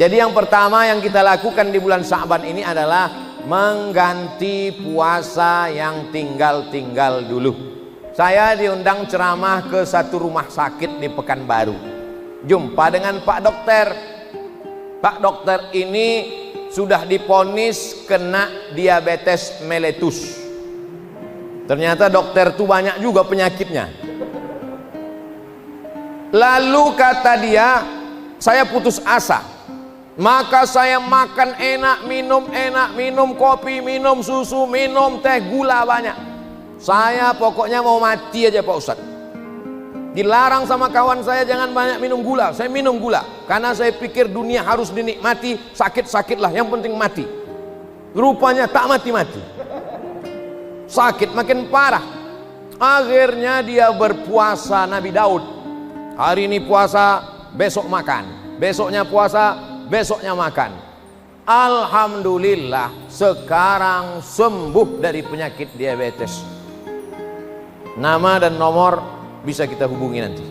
Jadi yang pertama yang kita lakukan di bulan Sya'ban ini adalah mengganti puasa yang tinggal-tinggal dulu. Saya diundang ceramah ke satu rumah sakit di Pekanbaru. Jumpa dengan Pak Dokter. Pak Dokter ini sudah divonis kena diabetes mellitus. Ternyata dokter itu banyak juga penyakitnya. Lalu kata dia, saya putus asa. Maka saya makan enak, minum kopi, minum susu, minum teh, gula banyak. Saya pokoknya mau mati aja Pak Ustadz. Dilarang sama kawan saya jangan banyak minum gula. Saya minum gula karena saya pikir dunia harus dinikmati, sakit-sakitlah, yang penting mati. Rupanya tak mati-mati, sakit makin parah. Akhirnya dia berpuasa Nabi Daud. Hari ini puasa, besok makan. Besoknya puasa, besoknya makan. Alhamdulillah sekarang sembuh dari penyakit diabetes. Nama dan nomor bisa kita hubungi nanti.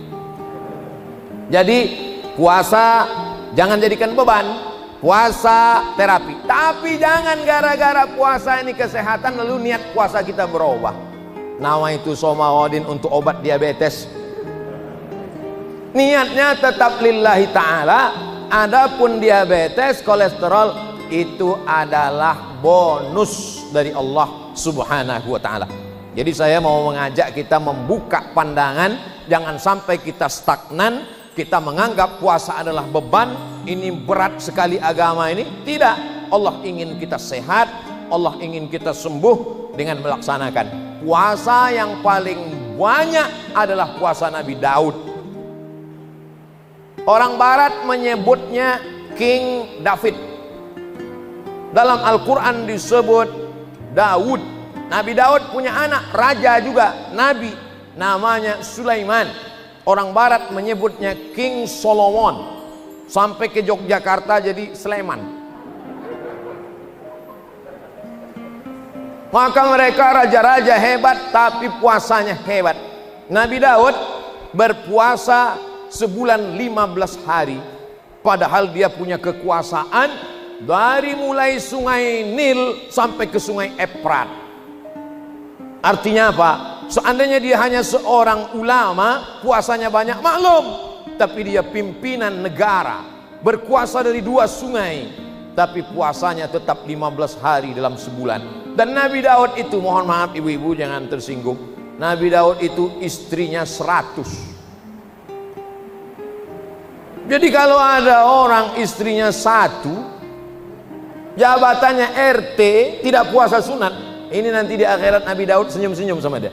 Jadi puasa jangan jadikan beban, puasa terapi. Tapi jangan gara-gara puasa ini kesehatan lalu niat puasa kita berubah. Nama itu somawadin untuk obat diabetes. Niatnya tetap lillahi ta'ala. Adapun diabetes, kolesterol itu adalah bonus dari Allah subhanahu wa ta'ala. Jadi saya mau mengajak kita membuka pandangan. Jangan sampai kita stagnan, kita menganggap puasa adalah beban, ini berat sekali agama ini. Tidak, Allah ingin kita sehat, Allah ingin kita sembuh dengan melaksanakan puasa. Yang paling banyak adalah puasa Nabi Daud. Orang barat menyebutnya King David. Dalam Al-Quran disebut Daud. Nabi Daud punya anak, raja juga, nabi, namanya Sulaiman. Orang barat menyebutnya King Solomon. Sampai ke Yogyakarta jadi Sleman. Maka mereka raja-raja hebat, tapi puasanya hebat. Nabi Daud berpuasa sebulan 15 hari. Padahal dia punya kekuasaan dari mulai sungai Nil sampai ke sungai Efrat. Artinya apa? Seandainya dia hanya seorang ulama, puasanya banyak, maklum. Tapi dia pimpinan negara, berkuasa dari 2 sungai, tapi puasanya tetap 15 hari dalam sebulan. Dan Nabi Daud itu, mohon maaf ibu-ibu jangan tersinggung, Nabi Daud itu istrinya 100. Jadi kalau ada orang istrinya 1, jabatannya RT, tidak puasa sunat, ini nanti di akhirat Nabi Daud senyum-senyum sama dia.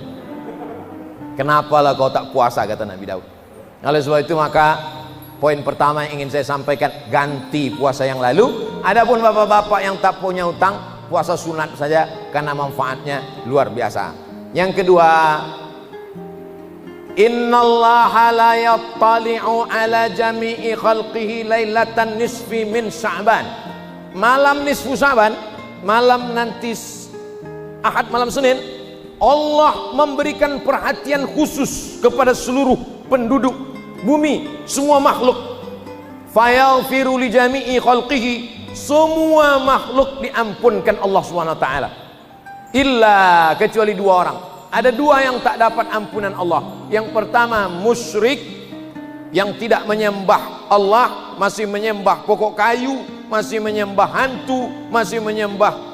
Kenapalah kau tak puasa, kata Nabi Daud. Oleh sebab itu maka poin pertama yang ingin saya sampaikan, ganti puasa yang lalu. Adapun bapak-bapak yang tak punya utang, puasa sunat saja karena manfaatnya luar biasa. Yang kedua, innallaha la yattali'u ala jami'i khalqihi lailatan nisfi min Sya'ban. Malam nisfu Sya'ban, malam nanti Ahad, malam Senin, Allah memberikan perhatian khusus kepada seluruh penduduk bumi, semua makhluk. Fayaghfiru li jami'i khalqihi, semua makhluk diampunkan Allah SWT. Illa, kecuali 2 orang. Ada 2 yang tak dapat ampunan Allah. Yang pertama musyrik, yang tidak menyembah Allah, masih menyembah pokok kayu, masih menyembah hantu, masih menyembah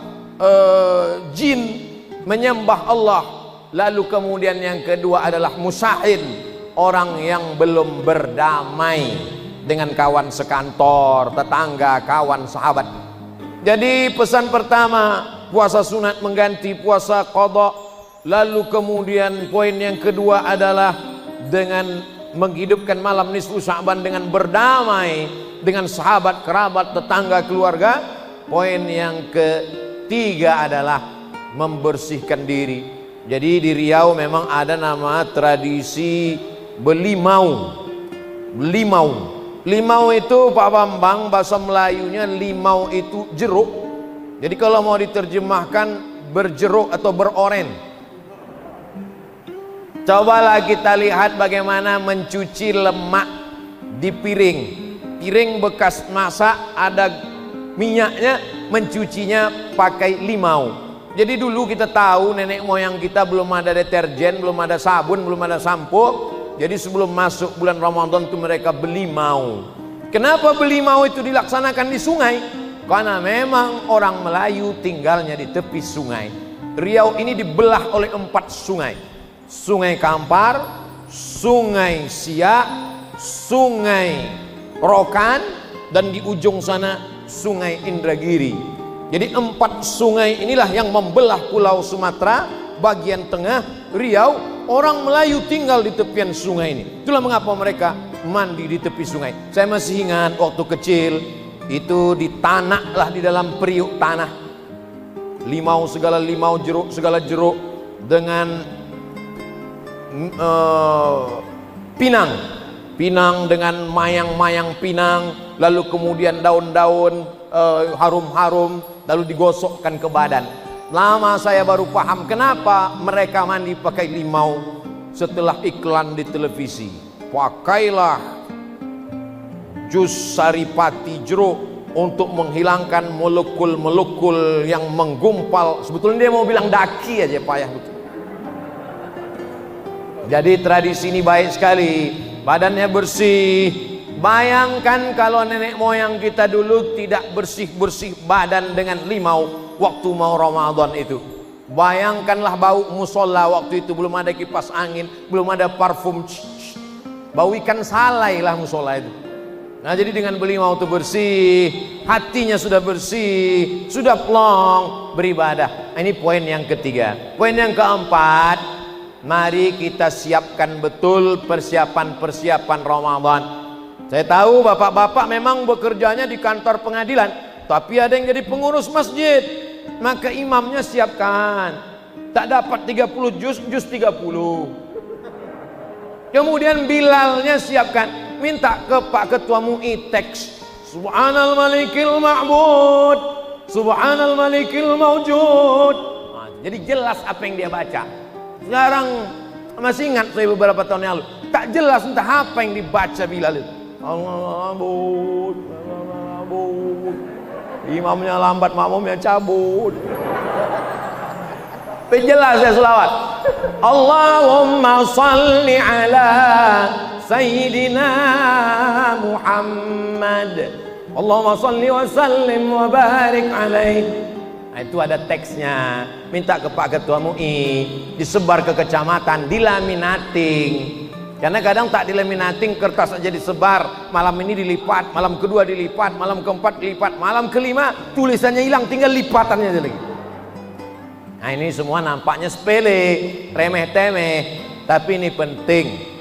jin, menyembah Allah. Lalu kemudian yang kedua adalah musahid, orang yang belum berdamai dengan kawan sekantor, tetangga, kawan, sahabat. Jadi pesan pertama, puasa sunat mengganti puasa qadha. Lalu kemudian poin yang kedua adalah dengan menghidupkan malam nisfu Sya'ban dengan berdamai dengan sahabat, kerabat, tetangga, keluarga. Poin yang ketiga adalah membersihkan diri. Jadi di Riau memang ada nama tradisi belimau. Limau itu Pak Bambang, bahasa Melayunya limau itu jeruk. Jadi kalau mau diterjemahkan berjeruk atau beroren. Cobalah kita lihat bagaimana mencuci lemak di piring. piring bekas masak, ada minyaknya, mencucinya pakai limau. Jadi dulu kita tahu nenek moyang kita belum ada deterjen, belum ada sabun, belum ada sampo. Jadi sebelum masuk bulan Ramadan itu mereka beli mau. Kenapa beli mau itu dilaksanakan di sungai? Karena memang orang Melayu tinggalnya di tepi sungai. Riau ini dibelah oleh 4 sungai. Sungai Kampar, Sungai Siak, Sungai Rokan, dan di ujung sana Sungai Indragiri. Jadi 4 sungai inilah yang membelah Pulau Sumatera bagian tengah, Riau. Orang Melayu tinggal di tepian sungai ini. Itulah mengapa mereka mandi di tepi sungai. Saya masih ingat waktu kecil itu di tanah lah, di dalam periuk tanah. Limau segala limau, jeruk segala jeruk, dengan pinang dengan mayang-mayang pinang, lalu kemudian daun-daun harum-harum, lalu digosokkan ke badan. Lama saya baru paham kenapa mereka mandi pakai limau setelah iklan di televisi. Pakailah jus saripati jeruk untuk menghilangkan molekul-molekul yang menggumpal. Sebetulnya dia mau bilang daki aja, payah betul. Jadi tradisi ini baik sekali, badannya bersih. Bayangkan kalau nenek moyang kita dulu tidak bersih-bersih badan dengan limau waktu mau Ramadan itu. Bayangkanlah bau musola waktu itu, belum ada kipas angin, belum ada parfum, bau ikan salai lah musola itu. Nah jadi dengan beli mau itu bersih, hatinya sudah bersih, sudah plong beribadah. Ini poin yang ketiga. Poin yang keempat, mari kita siapkan betul persiapan-persiapan Ramadan. Saya tahu bapak-bapak memang bekerjanya di kantor pengadilan, tapi ada yang jadi pengurus masjid, maka imamnya siapkan. Tak dapat 30 juz 30. Kemudian bilalnya siapkan. Minta ke Pak Ketua MUI teks Subhanal Malikil Ma'bud, Subhanal Malikil Mawjud. Nah, jadi jelas apa yang dia baca. Sekarang masih ingat saya beberapa tahun yang lalu, tak jelas entah apa yang dibaca Bilal itu. Allah Ma'bud, Allah Ma'bud. Imamnya lambat, makmumnya cabut. Penjelas ya selawat. Allahumma salli ala Sayyidina Muhammad. Allahumma salli wa sallim wa barik alaih. Nah, itu ada teksnya. Minta ke Pak Ketua MUI, disebar ke kecamatan, dilaminating. Karena kadang tak dilaminating, kertas aja disebar. Malam ini dilipat, malam kedua dilipat, malam keempat dilipat, malam kelima tulisannya hilang, tinggal lipatannya aja lagi. Nah ini semua nampaknya sepele, remeh-temeh, tapi ini penting.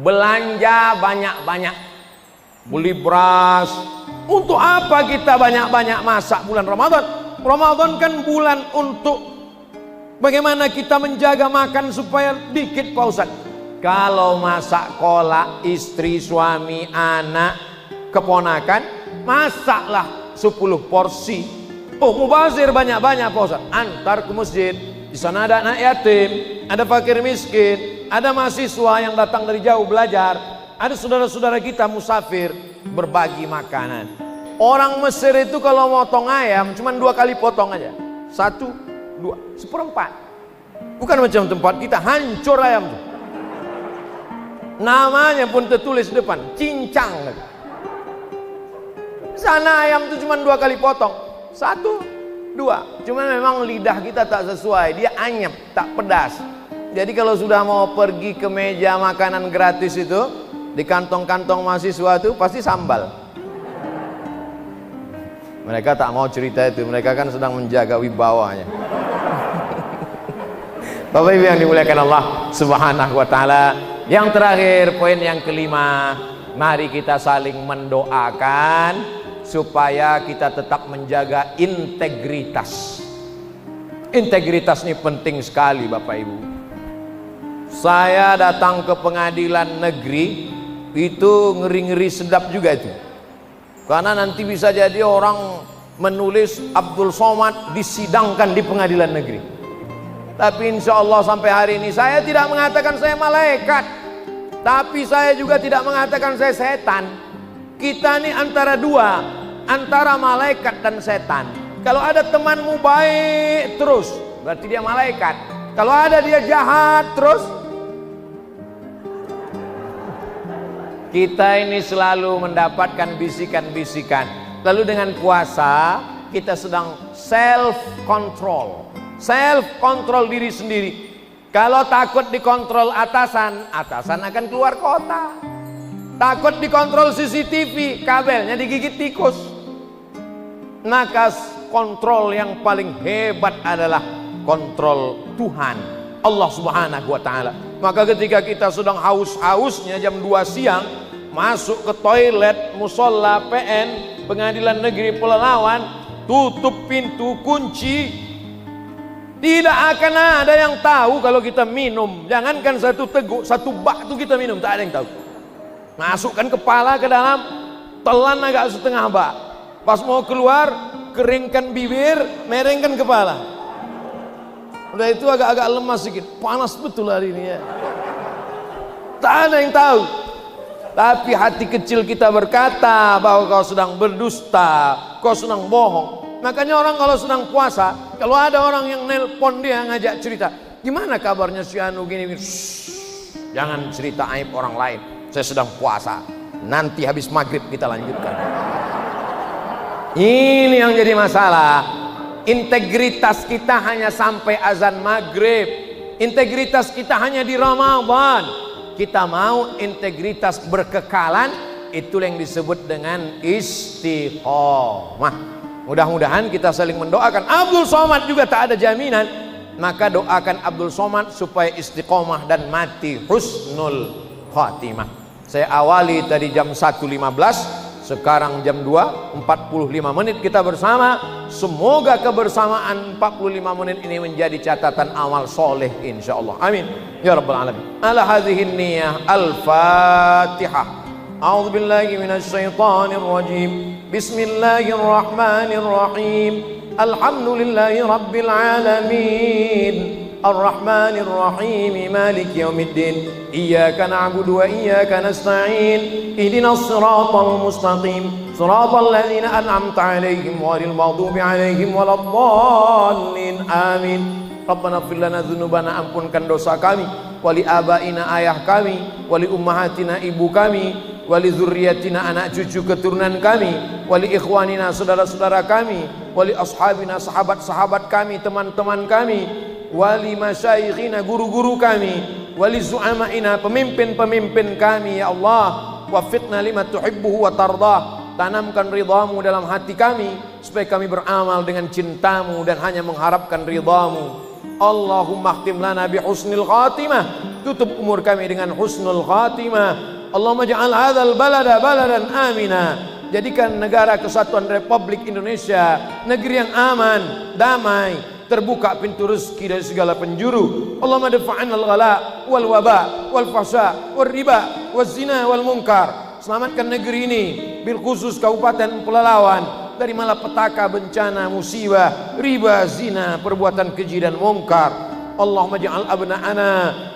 Belanja banyak-banyak, beli beras. Untuk apa kita banyak-banyak masak bulan Ramadan? Ramadan kan bulan untuk bagaimana kita menjaga makan supaya dikit, Pak Ustadz. Kalau masak kolak, istri, suami, anak, keponakan, masaklah 10 porsi. Oh, mubazir banyak-banyak Pak Ustadz. Antar ke masjid. Di sana ada anak yatim, ada fakir miskin, ada mahasiswa yang datang dari jauh belajar, ada saudara-saudara kita musafir, berbagi makanan. Orang Mesir itu kalau motong ayam cuma 2 kali potong aja. 1, 2, 1/4. Bukan macam tempat kita, hancur ayam tuh. Namanya pun tertulis depan, cincang. Sana ayam itu cuma 2 kali potong. 1, 2. Cuma memang lidah kita tak sesuai, dia anyep, tak pedas. Jadi kalau sudah mau pergi ke meja makanan gratis itu, di kantong-kantong mahasiswa itu pasti sambal. Mereka tak mau cerita itu, mereka kan sedang menjaga wibawanya. Bapak Ibu yang dimuliakan Allah Subhanahu wa taala. Yang terakhir, poin yang kelima, mari kita saling mendoakan supaya kita tetap menjaga integritas. Integritas ini penting sekali Bapak Ibu. Saya datang ke pengadilan negeri itu ngeri-ngeri sedap juga itu. Karena nanti bisa jadi orang menulis Abdul Somad disidangkan di pengadilan negeri. Tapi insya Allah sampai hari ini saya tidak mengatakan saya malaikat, tapi saya juga tidak mengatakan saya setan. Kita ini antara dua, antara malaikat dan setan. Kalau ada temanmu baik terus, berarti dia malaikat. Kalau ada dia jahat terus, kita ini selalu mendapatkan bisikan-bisikan. Lalu dengan puasa kita sedang self control diri sendiri. Kalau takut dikontrol atasan akan keluar kota. Takut dikontrol CCTV, kabelnya digigit tikus. Maka kontrol yang paling hebat adalah kontrol Tuhan, Allah Subhanahu wa Ta'ala. Maka ketika kita sedang haus-hausnya jam 2 siang, masuk ke toilet musola PN Pengadilan Negeri Pelalawan, tutup pintu, kunci, tidak akan ada yang tahu kalau kita minum. Jangankan satu teguk, satu bak itu kita minum, tak ada yang tahu. Masukkan kepala ke dalam, telan agak setengah bak. Pas mau keluar, keringkan bibir, merengkan kepala. Udah itu agak-agak lemas sedikit, panas betul hari ini ya. Tak ada yang tahu. Tapi hati kecil kita berkata bahwa kau sedang berdusta, kau sedang bohong. Makanya orang kalau sedang puasa, kalau ada orang yang nelpon dia ngajak cerita, gimana kabarnya si Anu gini, jangan cerita aib orang lain. Saya sedang puasa, nanti habis maghrib kita lanjutkan. Ini yang jadi masalah. Integritas kita hanya sampai azan maghrib. Integritas kita hanya di Ramadan. Kita mau integritas berkekalan, itu yang disebut dengan istiqomah. Mudah-mudahan kita saling mendoakan. Abdul Somad juga tak ada jaminan, maka doakan Abdul Somad supaya istiqomah dan mati husnul khatimah. Saya awali tadi jam 1.15, sekarang jam 2.45 menit kita bersama. Semoga kebersamaan 45 menit ini menjadi catatan amal soleh insyaallah. Amin ya rabbal alamin. Ala hadhihi niyyah al-Fatihah. A'udzu billahi minasy syaithanir rajim. Bismillahirrahmanirrahim. Alhamdulillahi rabbil alamin. Ar-Rahmanir Rahim. Maliki yaumiddin. Iyyaka na'budu wa iyyaka nasta'in. Ihdinas siratal mustaqim. Siratal ladzina an'amta 'alaihim ghairil maghdubi 'alaihim waladdallin. Amin. Rabbana ighfir lana dzunubana, ampunkan dosa kami, wali abaina, ayah kami, wali ummahatina, ibu kami, wali zurriyatina, anak cucu keturunan kami, wali ikhwanina, saudara-saudara kami, wali ashabina, sahabat-sahabat kami, teman-teman kami, wali masyayikhina, guru-guru kami, wali zu'amaina, pemimpin-pemimpin kami. Ya Allah, waffiqna lima tuhibbuhu wa tardah. Tanamkan ridhamu dalam hati kami supaya kami beramal dengan cintamu dan hanya mengharapkan ridhamu. Allahumma khtim lana bi husnil khatimah. Tutup umur kami dengan husnul khatimah. Allahumma ja'al hadzal balada baladan amina. Jadikan negara kesatuan Republik Indonesia negeri yang aman, damai, terbuka pintu rezeki dari segala penjuru. Allahumma dafa'anal ghala wal waba wal fahsya wal riba wal zina wal munkar. Selamatkan negeri ini, bil khusus Kabupaten Pelalawan, dari malapetaka, bencana, musibah, riba, zina, perbuatan keji dan mungkar. Allahumma ja'al abna'ana,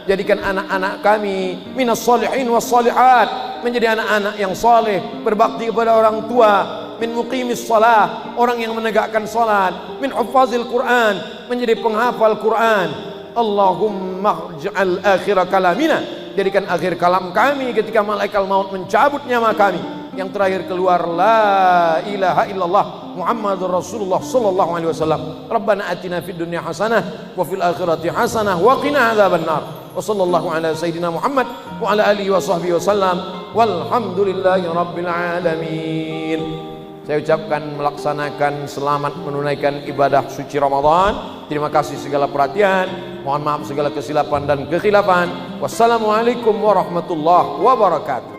jadikan anak-anak kami minas salihin was salihat, menjadi anak-anak yang saleh, berbakti kepada orang tua, min muqimis salah, orang yang menegakkan salat, min huffazil Quran, menjadi penghafal Quran. Allahumma ja'al akhir kalamina, jadikan akhir kalam kami ketika malaikat maut mencabut nyawa kami, yang terakhir keluar la ilaha illallah Muhammadur Rasulullah sallallahu alaihi wasallam. Rabbana atina fid dunya hasanah wa fil akhirati hasanah wa qina adzabannar. Wa sallallahu ala sayidina Muhammad wa ala alihi wa sahbihi wasallam. Walhamdulillahi rabbil alamin. Saya ucapkan melaksanakan selamat menunaikan ibadah suci Ramadan. Terima kasih segala perhatian. Mohon maaf segala kesilapan dan kekhilafan. Wassalamualaikum warahmatullahi wabarakatuh.